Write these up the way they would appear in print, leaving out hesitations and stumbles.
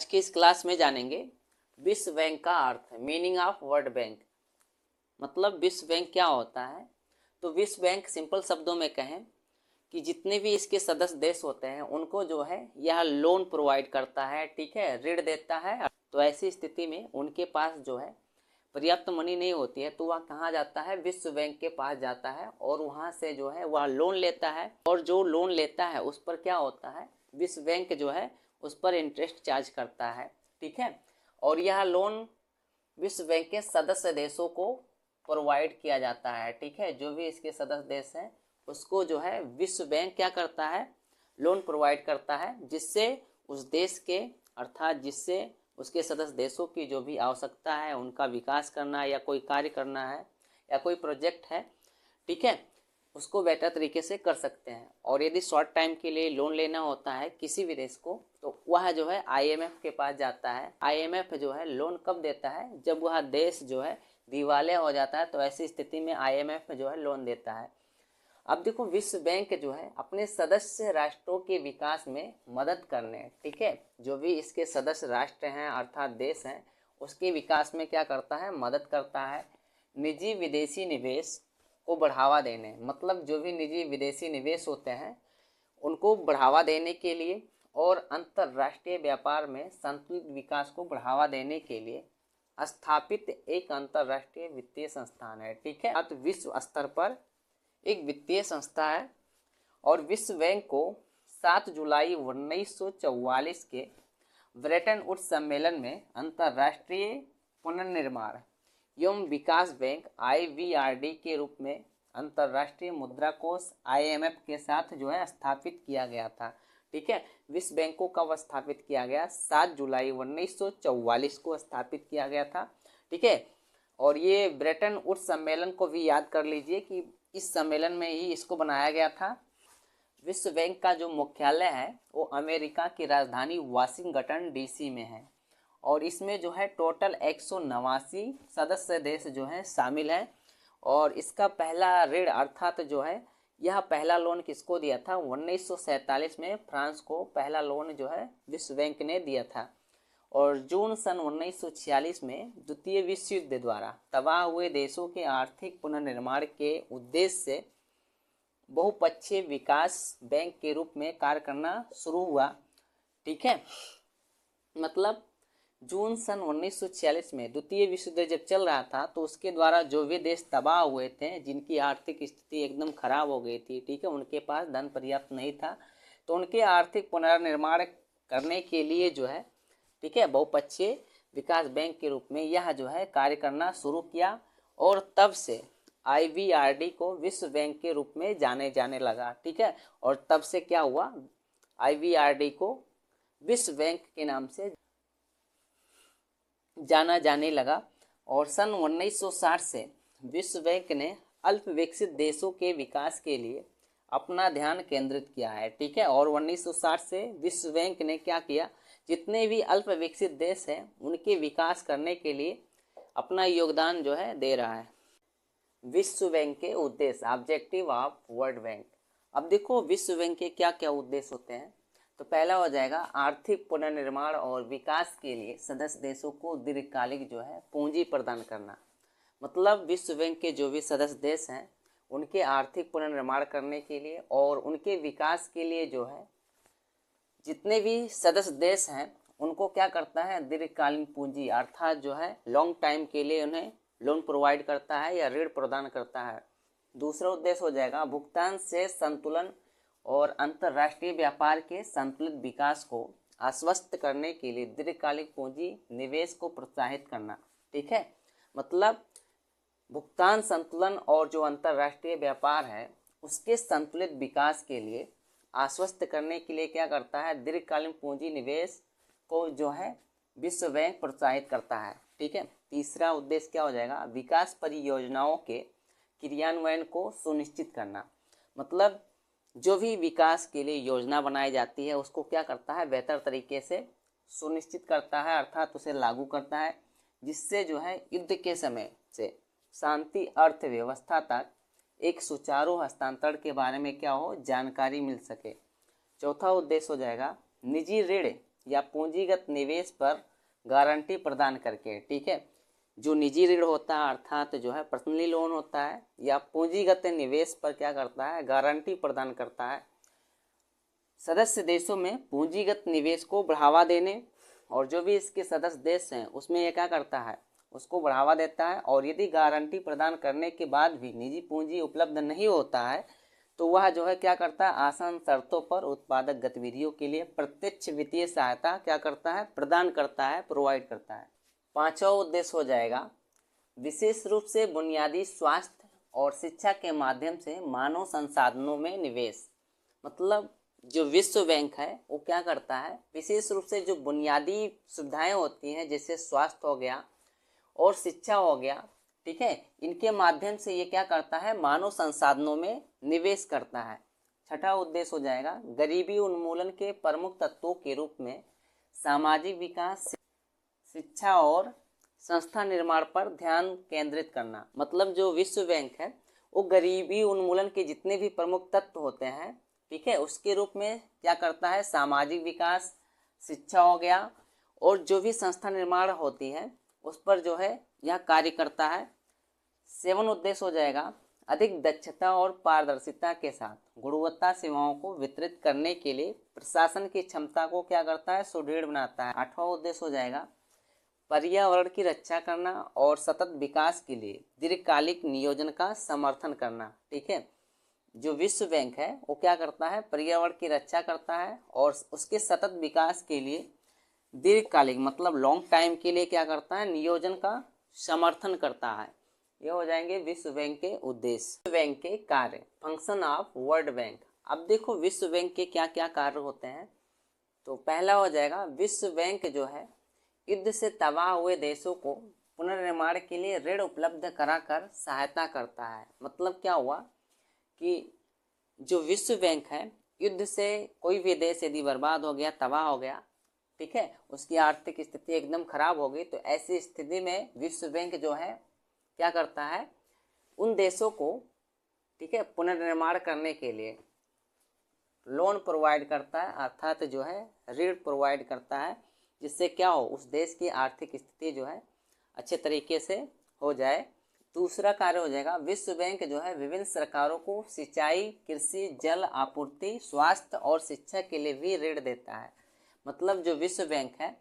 आज की इस क्लास में जानेंगे विश्व बैंक का अर्थ, मीनिंग ऑफ वर्ल्ड बैंक। मतलब विश्व बैंक क्या होता है। तो विश्व बैंक सिंपल शब्दों में कहें कि जितने भी इसके सदस्य देश होते हैं उनको जो है यह लोन प्रोवाइड करता है, ठीक है, ऋण देता है। तो ऐसी स्थिति में उनके पास जो है पर्याप्त मनी नहीं होती है तो वह कहाँ जाता है, विश्व बैंक के पास जाता है और वहाँ से जो है वह लोन लेता है। और जो लोन लेता है उस पर क्या होता है, विश्व बैंक जो है उस पर इंटरेस्ट चार्ज करता है, ठीक है। और यह लोन विश्व बैंक के सदस्य देशों को प्रोवाइड किया जाता है, ठीक है। जो भी इसके सदस्य देश हैं उसको जो है विश्व बैंक क्या करता है, लोन प्रोवाइड करता है, जिससे उस देश के अर्थात जिससे उसके सदस्य देशों की जो भी आवश्यकता है, उनका विकास करना है या कोई कार्य करना है या कोई प्रोजेक्ट है, ठीक है, उसको बेटर तरीके से कर सकते हैं। और यदि शॉर्ट टाइम के लिए लोन लेना होता है किसी भी देश को तो वह जो है आईएमएफ के पास जाता है। आईएमएफ जो है लोन कब देता है, जब वह देश जो है दिवालिया हो जाता है, तो ऐसी स्थिति में आईएमएफ जो है लोन देता है। अब देखो विश्व बैंक जो है अपने सदस्य राष्ट्रों के विकास में मदद करने, ठीक है, जो भी इसके सदस्य राष्ट्र हैं अर्थात देश हैं उसके विकास में क्या करता है, मदद करता है। निजी विदेशी निवेश को बढ़ावा देने, मतलब जो भी निजी विदेशी निवेश होते हैं उनको बढ़ावा देने के लिए और अंतर्राष्ट्रीय व्यापार में संतुलित विकास को बढ़ावा देने के लिए स्थापित एक अंतर्राष्ट्रीय वित्तीय संस्थान है, ठीक है। तो विश्व स्तर पर एक वित्तीय संस्था है। और विश्व बैंक को 7 जुलाई 1944 के ब्रेटन वुड्स सम्मेलन में अंतर्राष्ट्रीय पुनर्निर्माण एवं विकास बैंक IBRD के रूप में अंतर्राष्ट्रीय मुद्रा कोष IMF के साथ जो है स्थापित किया गया था, ठीक है। विश्व बैंक को कब स्थापित किया गया, 7 जुलाई 1944 को स्थापित किया गया था, ठीक है। और ये ब्रेटन वुड्स सम्मेलन को भी याद कर लीजिए कि इस सम्मेलन में ही इसको बनाया गया था। विश्व बैंक का जो मुख्यालय है वो अमेरिका की राजधानी वाशिंगटन DC में है। और इसमें जो है टोटल 189 सदस्य देश जो हैं शामिल हैं। और इसका पहला ऋण अर्थात जो है यह पहला लोन किसको दिया था, 1947 में फ्रांस को पहला लोन जो है विश्व बैंक ने दिया था। और जून सन 1946 में द्वितीय विश्व युद्ध द्वारा तबाह हुए देशों के आर्थिक पुनर्निर्माण के उद्देश्य से बहुपक्षीय विकास बैंक के रूप में कार्य करना शुरू हुआ, ठीक है। मतलब जून सन 1946 में द्वितीय विश्व युद्ध जब चल रहा था तो उसके द्वारा जो भी देश तबाह हुए थे, जिनकी आर्थिक स्थिति एकदम खराब हो गई थी, ठीक है, उनके पास धन पर्याप्त नहीं था, तो उनके आर्थिक पुनर्निर्माण करने के लिए जो है, ठीक है, बहुपक्षीय विकास बैंक के रूप में यह जो है कार्य करना शुरू किया। और तब से IBRD को विश्व बैंक के रूप में जाने लगा, ठीक है। और तब से क्या हुआ, IBRD को विश्व बैंक के नाम से जाना जाने लगा। और सन 1960 से विश्व बैंक ने अल्प विकसित देशों के विकास के लिए अपना ध्यान केंद्रित किया है, ठीक है। और 1960 से विश्व बैंक ने क्या किया, जितने भी अल्प विकसित देश हैं उनके विकास करने के लिए अपना योगदान जो है दे रहा है। विश्व बैंक के उद्देश्य, ऑब्जेक्टिव ऑफ वर्ल्ड बैंक। अब देखो विश्व बैंक के क्या क्या उद्देश्य होते हैं। तो पहला हो जाएगा आर्थिक पुनर्निर्माण और विकास के लिए सदस्य देशों को दीर्घकालिक जो है पूंजी प्रदान करना। मतलब विश्व बैंक के जो भी सदस्य देश हैं उनके आर्थिक पुनर्निर्माण करने के लिए और उनके विकास के लिए जो है जितने भी सदस्य देश हैं उनको क्या करता है, दीर्घकालीन पूंजी अर्थात जो है लॉन्ग टाइम के लिए उन्हें लोन प्रोवाइड करता है या ऋण प्रदान करता है। दूसरा उद्देश्य हो जाएगा भुगतान से संतुलन और अंतर्राष्ट्रीय व्यापार के संतुलित विकास को आश्वस्त करने के लिए दीर्घकालिक पूंजी निवेश को प्रोत्साहित करना, ठीक है। मतलब भुगतान संतुलन और जो अंतर्राष्ट्रीय व्यापार है उसके संतुलित विकास के लिए आश्वस्त करने के लिए क्या करता है, दीर्घकालीन पूंजी निवेश को जो है विश्व बैंक प्रोत्साहित करता है, ठीक है। तीसरा उद्देश्य क्या हो जाएगा, विकास परियोजनाओं के क्रियान्वयन को सुनिश्चित करना। मतलब जो भी विकास के लिए योजना बनाई जाती है उसको क्या करता है, बेहतर तरीके से सुनिश्चित करता है अर्थात उसे लागू करता है, जिससे जो है युद्ध के समय से शांति अर्थव्यवस्था तक एक सुचारू हस्तांतरण के बारे में क्या हो, जानकारी मिल सके। चौथा उद्देश्य हो जाएगा निजी ऋण या पूंजीगत निवेश पर गारंटी प्रदान करके, ठीक है। जो निजी ऋण होता है अर्थात जो है पर्सनली लोन होता है, या पूंजीगत निवेश पर क्या करता है, गारंटी प्रदान करता है। सदस्य देशों में पूंजीगत निवेश को बढ़ावा देने, और जो भी इसके सदस्य देश हैं उसमें ये क्या करता है, उसको बढ़ावा देता है। और यदि गारंटी प्रदान करने के बाद भी निजी पूंजी उपलब्ध नहीं होता है तो वह जो है क्या करता है, आसान शर्तों पर उत्पादक गतिविधियों के लिए प्रत्यक्ष वित्तीय सहायता क्या करता है, प्रदान करता है, प्रोवाइड करता है। पांचवा उद्देश्य हो जाएगा विशेष रूप से बुनियादी स्वास्थ्य और शिक्षा के माध्यम से मानव संसाधनों में निवेश। मतलब जो विश्व बैंक है वो क्या करता है, विशेष रूप से जो बुनियादी सुविधाएं होती हैं जैसे स्वास्थ्य हो गया और शिक्षा हो गया, ठीक है, इनके माध्यम से ये क्या करता है, मानव संसाधनों में निवेश करता है। छठा उद्देश्य हो जाएगा गरीबी उन्मूलन के प्रमुख तत्वों के रूप में सामाजिक विकास, शिक्षा और संस्था निर्माण पर ध्यान केंद्रित करना। मतलब जो विश्व बैंक है वो गरीबी उन्मूलन के जितने भी प्रमुख तत्व होते हैं, ठीक है, उसके रूप में क्या करता है, सामाजिक विकास, शिक्षा हो गया और जो भी संस्था निर्माण होती है उस पर जो है यह कार्य करता है। 7 उद्देश्य हो जाएगा अधिक दक्षता और पारदर्शिता के साथ गुणवत्ता सेवाओं को वितरित करने के लिए प्रशासन की क्षमता को क्या करता है, सुदृढ़ बनाता है। 8वां उद्देश्य हो जाएगा पर्यावरण की रक्षा करना और सतत विकास के लिए दीर्घकालिक नियोजन का समर्थन करना, ठीक है। जो विश्व बैंक है वो क्या करता है, पर्यावरण की रक्षा करता है और उसके सतत विकास के लिए दीर्घकालिक मतलब लॉन्ग टाइम के लिए क्या करता है, नियोजन का समर्थन करता है। ये हो जाएंगे विश्व बैंक के उद्देश्य। विश्व बैंक के कार्य, फंक्शन ऑफ वर्ल्ड बैंक। अब देखो विश्व बैंक के क्या क्या कार्य होते हैं। तो पहला हो जाएगा विश्व बैंक जो है युद्ध से तबाह हुए देशों को पुनर्निर्माण के लिए ऋण उपलब्ध कराकर सहायता करता है। मतलब क्या हुआ कि जो विश्व बैंक है युद्ध से कोई भी देश यदि बर्बाद हो गया, तबाह हो गया, ठीक है, उसकी आर्थिक स्थिति एकदम खराब हो गई, तो ऐसी स्थिति में विश्व बैंक जो है क्या करता है, उन देशों को, ठीक है, पुनर्निर्माण करने के लिए लोन प्रोवाइड करता है, अर्थात जो है ऋण प्रोवाइड करता है, जिससे क्या हो, उस देश की आर्थिक स्थिति जो है अच्छे तरीके से हो जाए। दूसरा कार्य हो जाएगा विश्व बैंक जो है विभिन्न सरकारों को सिंचाई, कृषि, जल आपूर्ति, स्वास्थ्य और शिक्षा के लिए भी ऋण देता है। मतलब जो विश्व बैंक है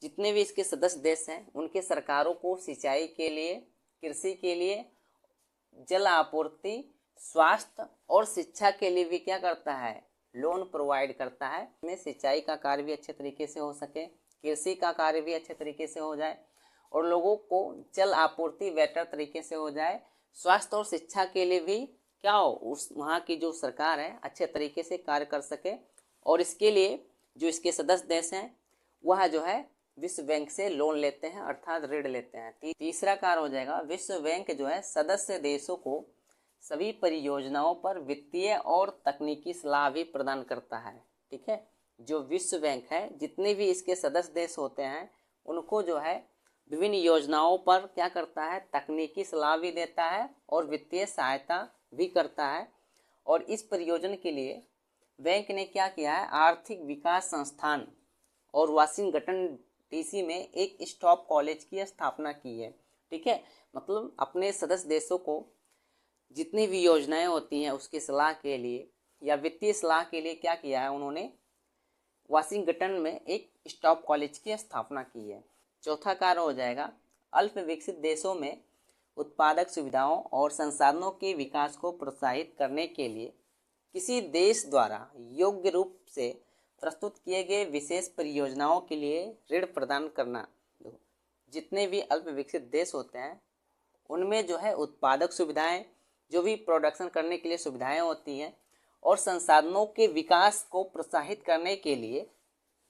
जितने भी इसके सदस्य देश हैं उनके सरकारों को सिंचाई के लिए, कृषि के लिए, जल आपूर्ति, स्वास्थ्य और शिक्षा के लिए भी क्या करता है, लोन प्रोवाइड करता है। में सिंचाई का कार्य भी अच्छे तरीके से हो सके, कृषि का कार्य भी अच्छे तरीके से हो जाए और लोगों को जल आपूर्ति बेटर तरीके से हो जाए। स्वास्थ्य और शिक्षा के लिए भी क्या हो, उस वहाँ की जो सरकार है अच्छे तरीके से कार्य कर सके। और इसके लिए जो इसके सदस्य देश हैं वह जो है विश्व बैंक से लोन लेते हैं अर्थात ऋण लेते हैं। तीसरा कार्य हो जाएगा विश्व बैंक जो है सदस्य देशों को सभी परियोजनाओं पर वित्तीय और तकनीकी सलाह भी प्रदान करता है, ठीक है। जो विश्व बैंक है जितने भी इसके सदस्य देश होते हैं उनको जो है विभिन्न योजनाओं पर क्या करता है, तकनीकी सलाह भी देता है और वित्तीय सहायता भी करता है। और इस परियोजना के लिए बैंक ने क्या किया है, आर्थिक विकास संस्थान और वाशिंगटन डीसी में एक स्टॉप कॉलेज की स्थापना की है, ठीक है। मतलब अपने सदस्य देशों को जितनी भी योजनाएं होती हैं उसकी सलाह के लिए या वित्तीय सलाह के लिए क्या किया है, उन्होंने वाशिंगटन में एक स्टॉप कॉलेज की स्थापना की है। चौथा कार्य हो जाएगा अल्प विकसित देशों में उत्पादक सुविधाओं और संसाधनों के विकास को प्रोत्साहित करने के लिए किसी देश द्वारा योग्य रूप से प्रस्तुत किए गए विशेष परियोजनाओं के लिए ऋण प्रदान करना। जितने भी अल्प विकसित देश होते हैं उनमें जो है उत्पादक सुविधाएं, जो भी प्रोडक्शन करने के लिए सुविधाएं होती हैं और संसाधनों के विकास को प्रोत्साहित करने के लिए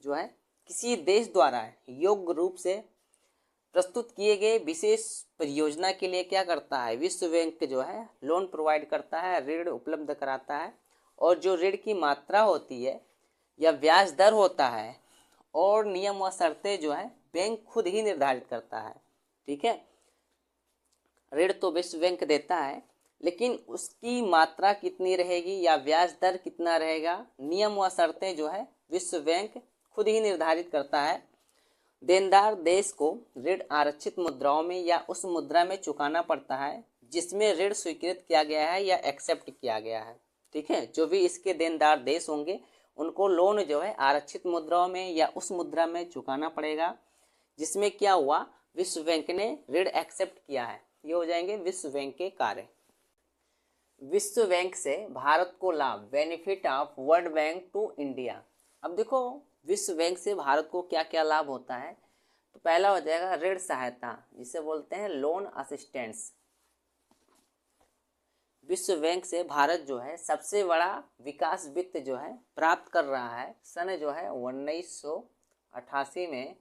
जो है किसी देश द्वारा योग्य रूप से प्रस्तुत किए गए विशेष परियोजना के लिए क्या करता है, विश्व बैंक जो है लोन प्रोवाइड करता है, ऋण उपलब्ध कराता है। और जो ऋण की मात्रा होती है या ब्याज दर होता है और नियम व शर्तें जो है बैंक खुद ही निर्धारित करता है, ठीक है। ऋण तो विश्व बैंक देता है लेकिन उसकी मात्रा कितनी रहेगी या ब्याज दर कितना रहेगा, नियम व शर्तें जो है विश्व बैंक खुद ही निर्धारित करता है। देनदार देश को ऋण आरक्षित मुद्राओं में या उस मुद्रा में चुकाना पड़ता है जिसमें ऋण स्वीकृत किया गया है या एक्सेप्ट किया गया है। ठीक है, जो भी इसके देनदार देश होंगे उनको लोन जो है आरक्षित मुद्राओं में या उस मुद्रा में चुकाना पड़ेगा जिसमें क्या हुआ, विश्व बैंक ने ऋण एक्सेप्ट किया है। ये हो जाएंगे विश्व बैंक के कार्य। विश्व बैंक से भारत को लाभ, benefit of world bank to India. अब देखो विश्व बैंक से भारत को क्या क्या लाभ होता है। तो पहला हो जाएगा ऋण सहायता, जिसे बोलते हैं लोन असिस्टेंस। विश्व बैंक से भारत जो है सबसे बड़ा विकास वित्त जो है प्राप्त कर रहा है। सन जो है 1988 में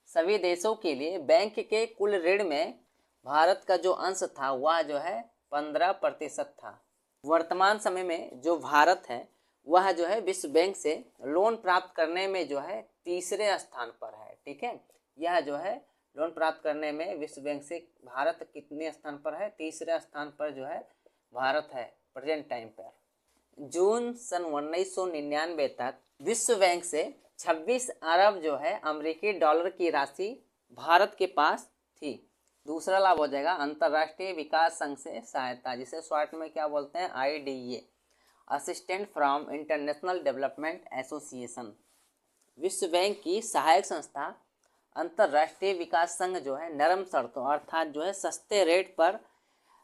सभी देशों के लिए बैंक के कुल ऋण में भारत का जो अंश था वह जो है 15% था। वर्तमान समय में जो भारत है वह जो है विश्व बैंक से लोन प्राप्त करने में जो है तीसरे स्थान पर है। ठीक है, यह जो है लोन प्राप्त करने में विश्व बैंक से भारत कितने स्थान पर है, तीसरे स्थान पर जो है भारत है प्रेजेंट टाइम पर। जून सन 1999 तक विश्व बैंक से 26 अरब जो है अमेरिकी डॉलर की राशि भारत के पास थी। दूसरा लाभ हो जाएगा अंतर्राष्ट्रीय विकास संघ से सहायता, जिसे शॉर्ट में क्या बोलते हैं, IDA, assistant from international development association. विश्व बैंक की सहायक संस्था अंतर्राष्ट्रीय विकास संघ जो है नरम शर्तों अर्थात जो है सस्ते रेट पर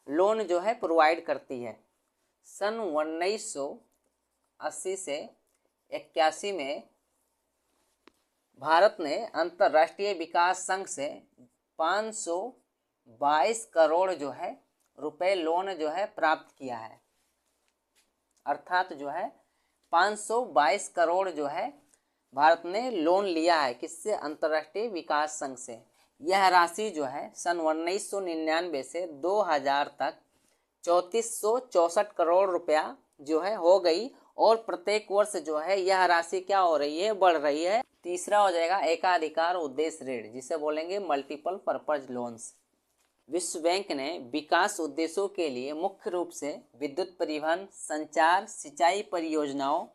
लोन जो है प्रोवाइड करती है। सन 1980 से 81 में भारत ने अंतर्राष्ट्रीय विकास संघ से 522 करोड़ जो है रुपए लोन जो है प्राप्त किया है। अर्थात जो है 522 करोड़ जो है भारत ने लोन लिया है किससे, अंतर्राष्ट्रीय विकास संघ से। यह राशि जो है सन 1999 से 2000 तक 3464 करोड़ रुपया जो है हो गई और प्रत्येक वर्ष जो है यह राशि क्या हो रही है, बढ़ रही है। तीसरा हो जाएगा एकाधिकार उद्देश्य ऋण, जिसे बोलेंगे मल्टीपल पर्पज लोन्स। विश्व बैंक ने विकास उद्देश्यों के लिए मुख्य रूप से विद्युत परिवहन, संचार, सिंचाई परियोजनाओं,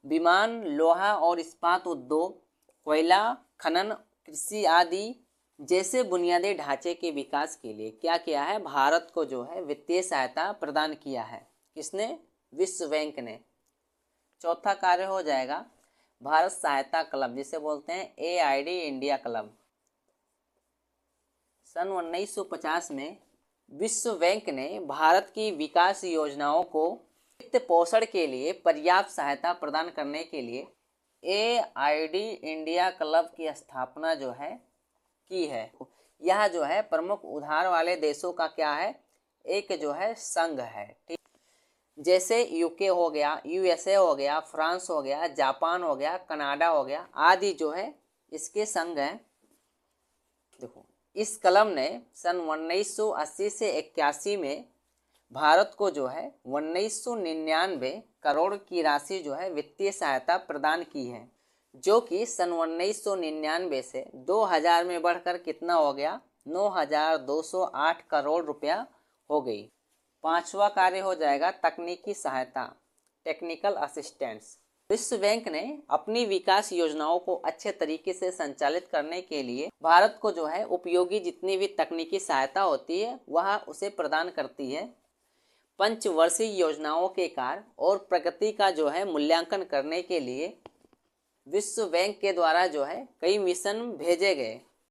विमान, लोहा और इस्पात उद्योग, कोयला खनन, कृषि आदि जैसे बुनियादी ढांचे के विकास के लिए क्या किया है, भारत को जो है वित्तीय सहायता प्रदान किया है। किसने, विश्व बैंक ने। चौथा कार्य हो जाएगा भारत सहायता क्लब, जिसे बोलते हैं AID इंडिया क्लब। सन 1950 में विश्व बैंक ने भारत की विकास योजनाओं को वित्त पोषण के लिए पर्याप्त सहायता प्रदान करने के लिए AID इंडिया क्लब की स्थापना जो है की है। यह जो है प्रमुख उधार वाले देशों का क्या है, एक जो है संघ है। ठीक, जैसे UK हो गया, USA हो गया, फ्रांस हो गया, जापान हो गया, कनाडा हो गया आदि जो है इसके संघ हैं। देखो इस क्लब ने सन 1980 से 81 में भारत को जो है 1999 करोड़ की राशि जो है वित्तीय सहायता प्रदान की है, जो कि सन 1999 से 2000 में बढ़कर कितना हो गया, 9208 करोड़ रुपया हो गई। पांचवा कार्य हो जाएगा तकनीकी सहायता, टेक्निकल असिस्टेंस। विश्व बैंक ने अपनी विकास योजनाओं को अच्छे तरीके से संचालित करने के लिए भारत को जो है उपयोगी जितनी भी तकनीकी सहायता होती है वह उसे प्रदान करती है। पंचवर्षीय योजनाओं के कार्य और प्रगति का जो है मूल्यांकन करने के लिए विश्व बैंक के द्वारा जो है कई मिशन भेजे गए।